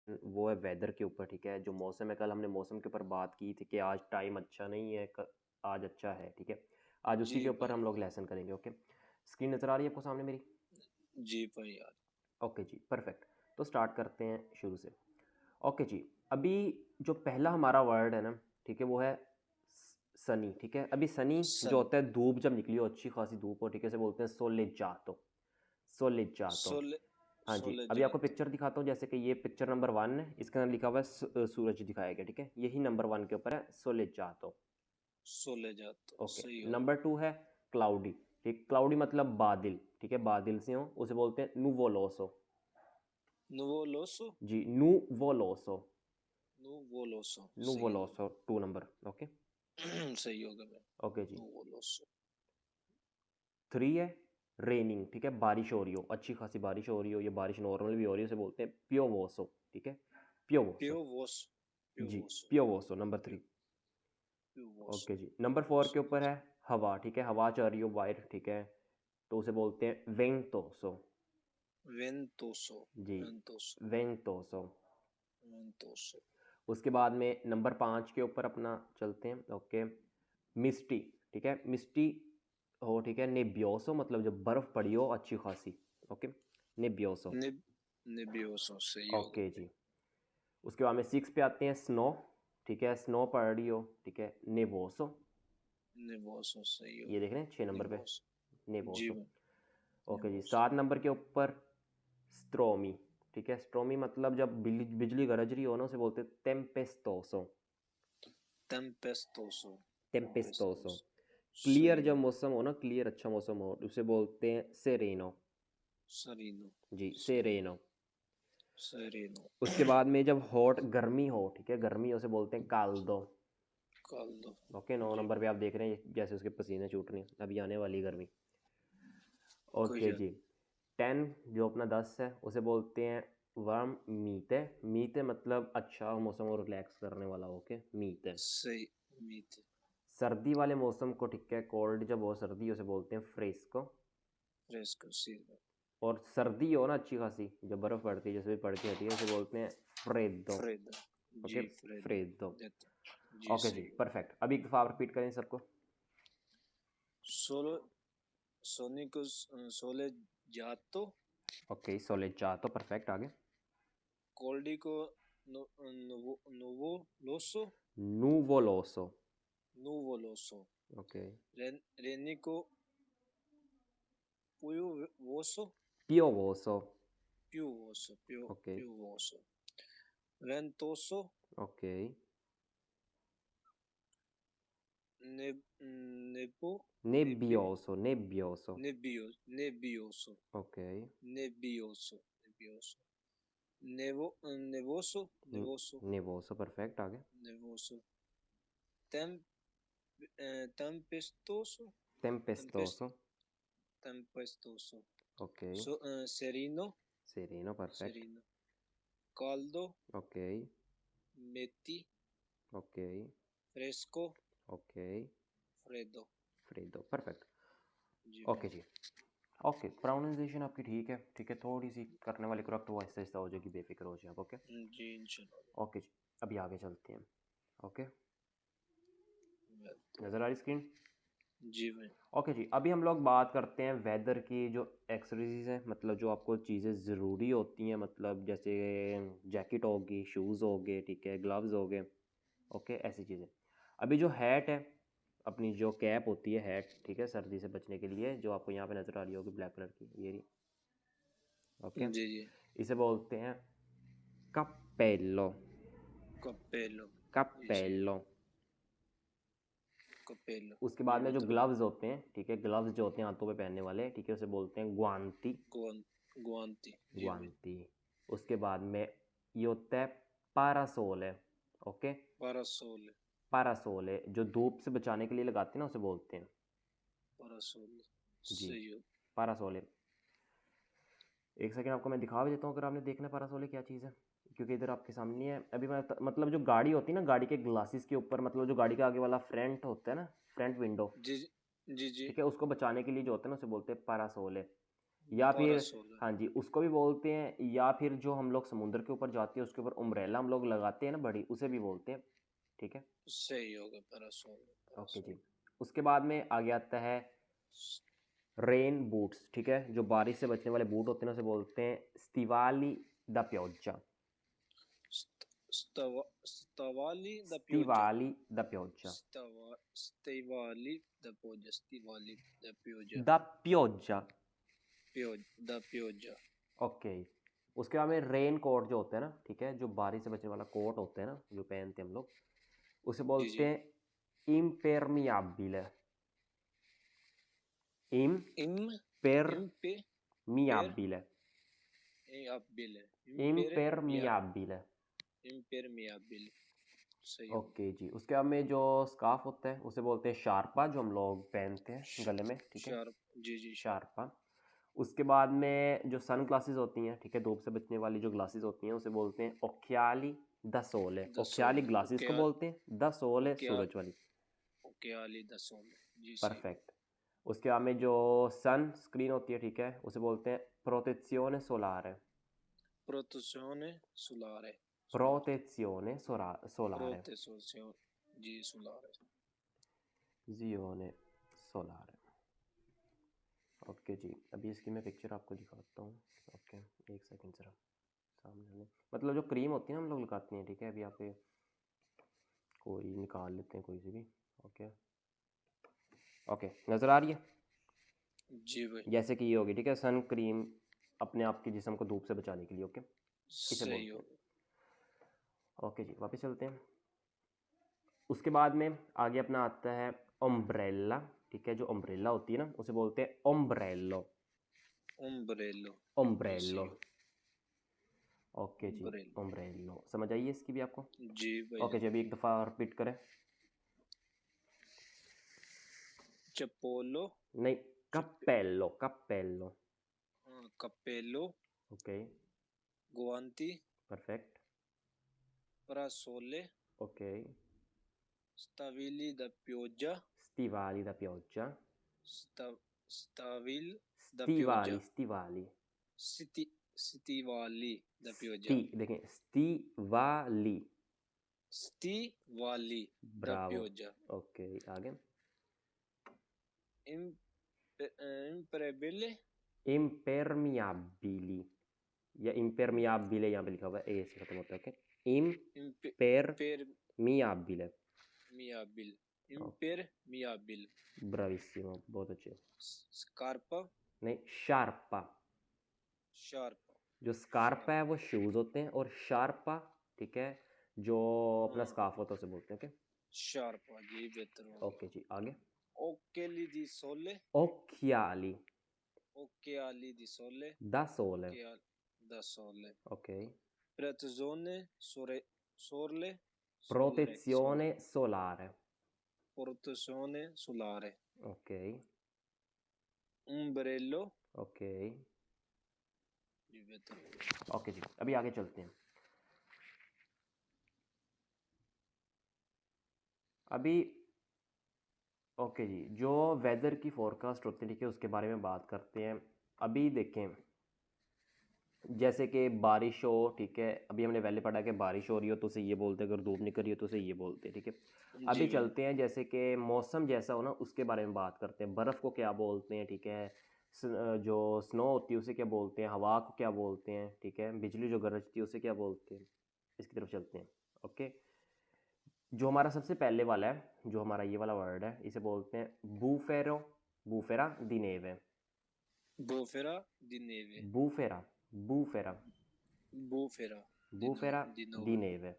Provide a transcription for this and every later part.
वो है वेदर के ऊपर, ठीक है। जो मौसम है, कल हमने मौसम के ऊपर बात की थी कि आज टाइम अच्छा नहीं है, आज अच्छा है, ठीक है। आज उसी जी के ऊपर भाई। हम लोग लेसन करेंगे, ओके। स्क्रीन नज़र आ रही है आपको सामने मेरी? जी भाई यार। ओके जी, परफेक्ट। तो स्टार्ट करते हैं शुरू से। ओके जी, अभी जो पहला हमारा वर्ड है ना, ठीक है, वो है सनी, ठीक है। अभी सनी जो सन। होता है धूप जब निकली हो, अच्छी खासी धूप हो, ठीक है, से बोलते हैं सोलेजातो, सोलेजातो। सोले हाँ जी, अभी आपको सोलेजातो। पिक्चर दिखाता हूँ। जैसे कि ये पिक्चर नंबर 1 है, इसके अंदर लिखा हुआ है सूरज दिखाया गया, ठीक है। यही नंबर 1 के ऊपर है, सोलेजातो। सोलेजातो ओके, सही होगा। नंबर 2 है क्लाउडी, ठीक। क्लाउडी मतलब बादल, ठीक है, बादल से हो, उसे बोलते हैं नुवोलोसो। नुवोलोसो। जी, नुवोलोसो, नुवोलोसो सही होगा। नुवोलोसो 2 नंबर, ओके। सही होगा भाई। ओके जी, नुवोलोसो। 3 है रेनिंग, ठीक है, बारिश हो रही हो, अच्छी खासी बारिश हो रही हो, ये बारिश नॉर्मल भी हो रही है, उसे बोलते हैं प्योवोसो, ठीक है, प्योवोसो। प्योवोस। जी, प्योवोसो। प्योवोसो नंबर 3। प्योवोसो। ओके जी, नंबर 4 के ऊपर है हवा, ठीक है, हवा चल रही हो बाहर, ठीक है, तो उसे बोलते हैं वेंटोसो। वेंतोसो। जी, वेंतोसो। वेंटोसो। वेंतोसो। उसके बाद में नंबर 5 के ऊपर अपना चलते हैं, ओके। मिस्टी, ठीक है, मिस्टी हो, ठीक है, नेबियोसो मतलब जब बर्फ़ पड़ी हो अच्छी खासी, ओके, नेबियोसो। निब निबियोसो सही होगा ओके भाई। जी, उसके बाद में 6 पे आते हैं स्नो, ठीक है, स्नो पड़ रही हो, ठीक है, नेवोसो। निबोसो सही ये होगा। देख रहे हैं 6 नंबर पे, निबोसो। जी नेवोसो। भाई। ओके जी, निबोसो। 7 नंबर के ऊपर स्ट्रोमी, ठीक है, स्ट्रोमी मतलब जब बिजली बिजली गरज रही हो ना, उसे बोलते हैं टेम्पेस्टोसो, टेम्पेस्टोसो। टेम्पेस्टोसो। टेम्पेस्टोसो क्लियर सही जब होगा। मौसम हो ना, क्लियर अच्छा मौसम हो, उसे बोलते हैं सेरेनो। सरीनो। जी, सही सेरेनो। होगा। सरीनो। उसके बाद में जब हॉट गर्मी हो, ठीक है, गर्मी हो, उसे बोलते हैं काल्दो। काल्दो। ओके, 9 जी नंबर पे भाई। आप देख रहे हैं जैसे उसके पसीने छूट रहे हैं, अभी आने वाली गर्मी। कोई ओके जा। जी, 10 जो अपना 10 है, उसे बोलते हैं वार्म मीते। मीते मतलब अच्छा मौसम और रिलैक्स करने वाला, ओके, मीते। सही। मीत। सर्दी वाले मौसम को, ठीक है, कोल्ड जब हो सर्दी, उसे बोलते हैं फ्रेस्को। फ्रेस्को सी भाई। और सर्दी हो ना अच्छी खासी, जब बर्फ़ पड़ती है, जैसे भी पड़ के हटी है, उसे बोलते हैं फ्रेदो। फ्रेदो। ओके, जी फ्रेदो। फ्रेदो। देता। जी ओके जी, सही होगा। परफेक्ट। अभी एक दफ़ा आप रिपीट करें सबको। सोलो। सोनिको। सोले जातो। ओके, सोलेचा तो परफेक्ट, आगे। कोल्डी को। नुवो नुवो लोसो। नूवोलोसो। नुवो लोसो। ओके, रेनी को। पुयो वोसो। पियोवोसो। प्यू वोसो। प्यू ओके, प्यू वोसो। वेंतोसो। ओके, ने नेपो। नेबियो। नेबियोसो, नेबियोसो। नेबियो। नेबियोसो। ओके, नेबियोसो। नेबियोसो। नेवो। नेवोसो। नेवोसो। नेवोसो परफेक्ट, आगे। नेवोसो। टेम टेम्पेस्टोसो। टेम्पेस्ट टेम्पेस्टोसो। टेम्पेस्टोसो। ओके, सेरिनो। सेरेनो परफेक्ट। सेरिनो। caldo। Okay, metti। Okay, fresco। Okay, freddo। फ्रेदो परफेक्ट। जी भाई। ओके जी, ओके, प्रोनाउंसिएशन आपकी ठीक है, ठीक है, थोड़ी सी करने वाली करेक्ट वो आहिस्ता आहिस्ता हो जाएगी, बेफिक्र हो जाए आप, ओके। जी इंशाल्लाह। ओके जी, अभी आगे चलते हैं, ओके। तो। नज़र आ रही स्क्रीन? जी भाई। ओके जी, अभी हम लोग बात करते हैं वेदर की जो एक्सेसरीज हैं, मतलब जो आपको चीज़ें ज़रूरी होती हैं, मतलब जैसे जैकेट होगी, शूज़ हो गए, ठीक है, ग्लव्स हो गए, ओके, ऐसी चीज़ें। अभी जो हैट है, अपनी जो कैप होती है हैट, ठीक है, सर्दी से बचने के लिए, जो आपको यहाँ पे नज़र आ रही होगी ब्लैक कलर की, ये रही, ओके। जी जी। इसे बोलते हैं कपेलो, कपेलो। जी सही है। कपेलो। कपेलो। उसके जी बाद में जो मतलब। ग्लव्स होते हैं, ठीक है, ग्लव्स जो होते हैं हाथों पे पहनने वाले, ठीक है, उसे बोलते हैं ग्वांती, गुआन गुआंती जी भाई। ग्वांती। उसके बाद में ये होता है पारासोल है, ओके, पारासोल। पारासोल है, जो धूप से बचाने के लिए लगाते हैं ना, उसे बोलते हैं। पारासोल जी, सही हो। पारासोल है। एक सेकंड आपको मैं दिखा भी देता हूँ, अगर आपने देखना है पारासोल है क्या चीज़ है, क्योंकि इधर आपके सामने है अभी। मैं मतलब जो गाड़ी होती है ना, गाड़ी के ग्लासेस के ऊपर, मतलब जो गाड़ी का आगे वाला फ्रंट होता है ना, फ्रंट विंडो, जी जी जी। ठीक है, उसको बचाने के लिए जो होता है ना, उसे बोलते हैं पारासोल है। या फिर parasol, हाँ जी उसको भी बोलते हैं, या फिर जो हम लोग समुद्र के ऊपर जाते हैं उसके ऊपर उम्ब्रेला हम लोग लगाते हैं ना बड़ी, उसे भी बोलते हैं। ठीक है, सही होगा parasol, ओके जी। parasol, उसके बाद में आगे आता है रेन बूट्स, ठीक है, जो बारिश से बचने वाले बूट होते हैं उसे बोलते हैं स्टिवाली दा पिoggia। Stavali da pioggia, स्टिवाली दा पिoggia। Stivali da pioggia, दा पिoggia, da pioggia, ओके। उसके बाद में रेन कोट जो होता है ना, ठीक है, जो बारिश से बचने वाला कोट होता है ना जो पहनते हैं हम लोग, उसे जी बोलते जी, हैं impermeabile। im, impe, per, impermeabile। abile, impere, mia, impermeabile, impermeabile, सही होगा, ओके जी। उसके बाद में जो स्कार्फ होता है उसे बोलते हैं शार्पा, जो हम लोग पहनते हैं गले में, ठीक है, शार्प, जी जी शार्प, शार्पा। उसके बाद में जो सन ग्लासेस होती हैं, ठीक है, धूप से बचने वाली जो ग्लासेस होती हैं उसे बोलते हैं ओक्याली the Sole. The ओक्याली Sole, glasses को बोलते हैं, द सोले ओके, सूरज वाली। ओके आली द सोले, जी सही होगा, परफेक्ट। उसके बाद में जो सन स्क्रीन होती है, ठीक है, उसे बोलते हैं प्रोटेzione solare। protezione solare, solare, प्रोटेzione solare। protezione, जी solare, जियोने सोलार। ओके जी, अभी इसकी मैं पिक्चर आपको दिखाता हूँ। ओके, एक सेकंड ज़रा सामने में, मतलब जो क्रीम होती है ना हम लोग लगाते हैं, ठीक है, अभी आप ये कोई निकाल लेते हैं कोई सी भी। ओके, ओके, नज़र आ रही है जी भाई, जैसे कि ये होगी, ठीक है, सन क्रीम अपने आप के जिस्म को धूप से बचाने के लिए। ओके, इसे सही बोलते हैं। होगा, ओके जी, वापस चलते हैं। उसके बाद में आगे अपना आता है अम्ब्रेला, ठीक है, जो अम्ब्रेला होती है ना उसे बोलते हैं ओम्ब्रेलो। ombrello, जी ओम्ब्रेलो, सही होगा, ओके जी, ombrello, ओम्ब्रेलो समझ आइए इसकी भी आपको। जी भाई, ओके जी, अभी एक दफ़ा रिपीट करें। चपोलो, नहीं, चप, कप्पेलो, कप्पेलो। cappello, okay, guanti, perfect, parasole, okay. stabili da pioggia, स्टिवाली दा पिoggia। stavil da स्टिवाली, pioggia, स्टिवाली, stivali da स्टी, pioggia, देखें स्टिवाली। stivali da Bravo, pioggia, okay, आगे। impermeabile, इम्पेरमियाबिली, या इम्पेरमियाबिले यहाँ पे लिखा हुआ है, ए से खत्म होता है। Okay, impermeabile, इम्पेरमियाबिले। impermeabile, ब्राविसिमो, बहुत अच्छे। scarpa, नहीं, शार्पा। sharp, जो स्कार्पा sharp, है वो शूज होते हैं, और शार्पा, ठीक है, जो अपना हाँ, स्कार्फ होता है उसे बोलते हैं। ओके, sharp, ये बेहतर हो गया, ओके जी, आगे। occhiali di sole, ओक्याली, occhiali di sole, दा सोल है। occhiali da sole, okay, protezione, sorle, sole, प्रोटेzione solare। protezione solare, okay, ombrello, okay, ये बेहतर हो गया, ओके जी, अभी आगे चलते हैं। अभी ओके जी, जो वेदर की फोरकास्ट होती है, ठीक है, उसके बारे में बात करते हैं। अभी देखें, जैसे कि बारिश हो, ठीक है, अभी हमने पहले पढ़ा कि बारिश हो रही हो तो उसे ये बोलते हैं, अगर धूप निकल रही हो तो उसे ये बोलते हैं, ठीक है। जी अभी भाई, चलते हैं, जैसे कि मौसम जैसा हो ना उसके बारे में बात करते हैं। बर्फ़ को क्या बोलते हैं, ठीक है, जो स्नो होती है उसे क्या बोलते हैं, हवा को क्या बोलते हैं, ठीक है, बिजली जो गरजती है उसे क्या बोलते हैं। इसकी तरफ चलते हैं। ओके, जो हमारा सबसे पहले वाला है, जो हमारा ये वाला वर्ड है, इसे बोलते हैं बूफेरो, बूफेरा दी नेवे। bufera di neve, बूफेरा, बूफेरा, bufera बूफेरा di दी nove, नेवे। di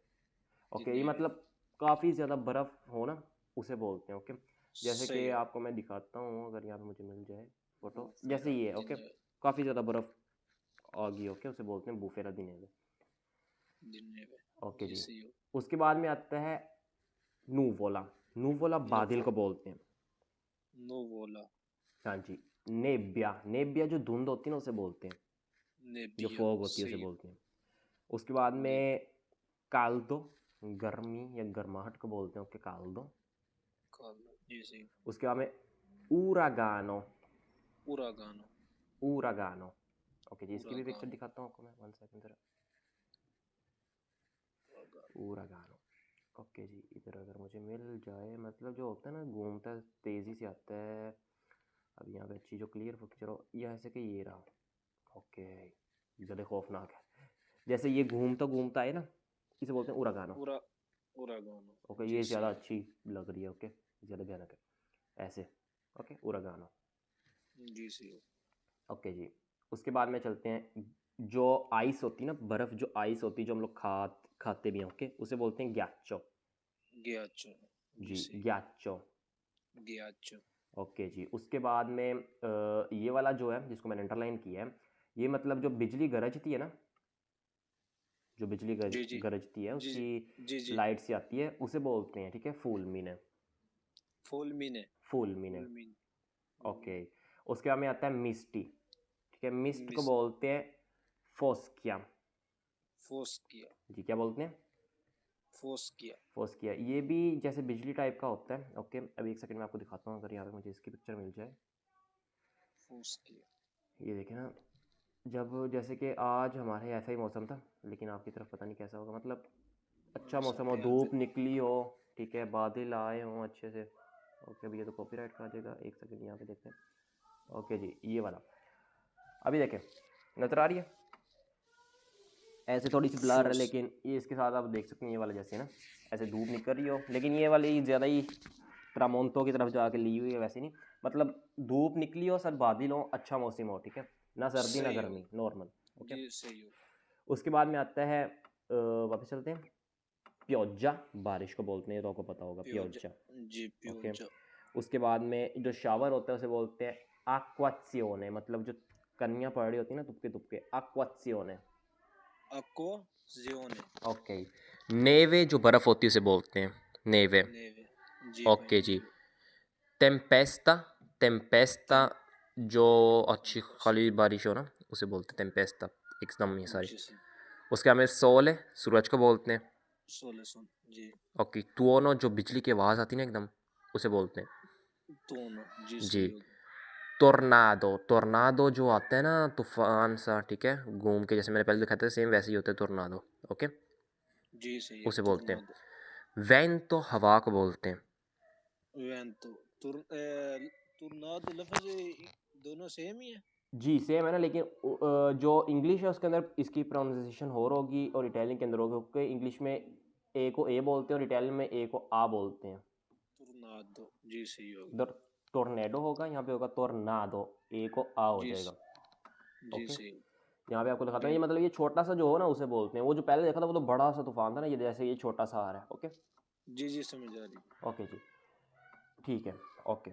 ओके, ये neve, मतलब काफ़ी ज़्यादा बर्फ़ हो ना उसे बोलते हैं। ओके, जैसे कि सही हो, आपको मैं दिखाता हूँ, अगर यहाँ पे मुझे मिल जाए फोटो, जैसे bufera ये है। di ओके, neve, काफ़ी ज़्यादा बर्फ़ आ गई। ओके, उसे बोलते हैं बूफेरा दी नेवे। di neve, ओके जी जी, सही हो, उसके बाद में आता है नूवोला। नूवोला बादल nuvo, को बोलते हैं। nuvola, हाँ जी, नेबिया, नेबिया जो धुंध होती है ना उसे बोलते हैं, जो nebbia, फॉग होती है उसे सही हो, बोलते हैं। उसके बाद nebbia, में काल्दो, गर्मी या गर्माहट को बोलते हैं। ओके, काल्दो। caldo, जी सही, उसके बाद में उरागानो, uragano, उरागानो। ओके जी, इसकी भी पिक्चर उरागानो। दिखाता हूँ आपको मैं, 1 सेकंड जरा। उरागानो। ओके जी, इधर अगर मुझे मिल जाए, मतलब जो होता है ना घूमता है तेज़ी से आता है। अब यहाँ पे अच्छी जो क्लियर पिक्चर हो, ये ऐसे कि ये रहा। ओके, ज़्यादा खौफनाक है। जैसे ये घूमता घूमता है ना, इसे बोलते हैं उरागानो। उरा उरागानो। ओके, जी ये सही ज़्यादा हो। अच्छी लग रही है। ओके, ज़्यादा भयानक है ऐसे। ओके, उरागानो। जी सही हो। ओके जी, उसके बाद में चलते हैं। जो आइस होती है ना, बर्फ़ जो आइस होती है जो हम लोग खाते भी हैं, ओके, उसे बोलते हैं ग्याचो। गियाचो। जी जी, सही। ग्याचो। गियाचो। ओके जी, उसके बाद में ये वाला जो है जिसको मैंने अंडरलाइन किया है, ये मतलब जो बिजली गरजती है ना, जो बिजली जी जी गरजती है जी उसकी जी जी। लाइट सी आती है, उसे बोलते हैं, ठीक है, फुलमिने। फुलमिने। फुलमिने। फुलमिन। ओके, उसके बाद में आता है मिस्टी। ठीक है, मिस्ट को मिस बोलते हैं फोस्किया। फोस्किया। जी, क्या बोलते हैं? फोस्किया। फोस्किया। ये भी जैसे बिजली टाइप का होता है। ओके, अभी 1 सेकंड में आपको दिखाता हूँ, अगर यहाँ पे मुझे इसकी पिक्चर मिल जाए। फोस्किया। ये देखें ना, जब जैसे कि आज हमारे ऐसा ही मौसम था, लेकिन आपकी तरफ पता नहीं कैसा होगा, मतलब अच्छा मौसम हो, साढ़े यहाँ पे धूप निकली हो, ठीक है, बादल आए हों अच्छे से। ओके, अभी ये तो कॉपीराइट का आ जाएगा, 1 सेकंड यहाँ पे देखते हैं। ओके जी, ये वाला अभी देखें, नजर आ रही है? ऐसे थोड़ी सी ब्लर है, फोस। लेकिन ये इसके साथ आप देख सकते हैं, ये वाला जैसे है ना, ऐसे धूप निकल रही हो, लेकिन ये वाली ज़्यादा ही ट्रामोंतो की तरफ जाके ली हुई है, वैसे नहीं, मतलब धूप निकली हो, सर बादल हो, अच्छा मौसम हो, ठीक है, ना सर्दी ना सही हो। गर्मी, नॉर्मल। ओके, जी सही हो। उसके बाद में आता है वापस चलते हैं, प्योजा। बारिश को बोलते हैं, ये तो आपको पता होगा, प्योजा। प्योजा। जी ओके, प्योजा। उसके बाद में जो शावर होता है उसे बोलते हैं एक्वाजियोने, मतलब जो कन्या पड़ रही होती है ना तुपके तुपके, एक्वाजियोने। अको जियोने। ओके, नेवे जो बर्फ़ होती है उसे बोलते हैं नेवे। नेवे। जी भाई ओके जी, नेवे। टेम्पेस्टा। टेम्पेस्टा टेम जो अच्छी टेम्पेस्ट। खाली बारिश हो ना, उसे बोलते हैं टेम्पेस्टा, एकदम ये सारी। जी सही। उसके बाद में सोल है, सूरज को बोलते हैं। सोलेसन। जी। ओके, टुओनो जो बिजली की आवाज़ आती है ना एकदम, उसे बोलते हैं। दोनों। जी जी, सही होगा। टोर्नाडो। टोर्नाडो जो आता है ना तूफान सा, ठीक है, घूम के, जैसे मैंने पहले दिखाया था, सेम वैसे ही होता है टोर्नाडो। ओके, जी सही है उसे बोलते टोर्नाडो। हैं। वेंतो हवा को बोलते हैं। वेंतो। टोर्नाडो लफ्ज दोनों सेम ही है। जी सेम है ना, लेकिन जो इंग्लिश है उसके अंदर इसकी प्रोनाउंसिएशन हो होगी और इटालियन के अंदर होगी, क्योंकि इंग्लिश में ए को ए बोलते हैं और इटालियन में ए को आ बोलते हैं। टोर्नाडो। जी सही होगा। उधर टोर्नेडो होगा, यहाँ पे होगा टोर्नाडो, ए को आ हो जी जाएगा। जी ओके, सही। यहाँ पे आपको दिखाता हूँ, जी ये मतलब ये छोटा सा जो हो ना उसे बोलते हैं, वो जो पहले देखा था वो तो बड़ा सा तूफान था ना, ये जैसे ये छोटा सा आ रहा है। ओके। जी जी समझ आ रही। ओके जी, ठीक है। ओके।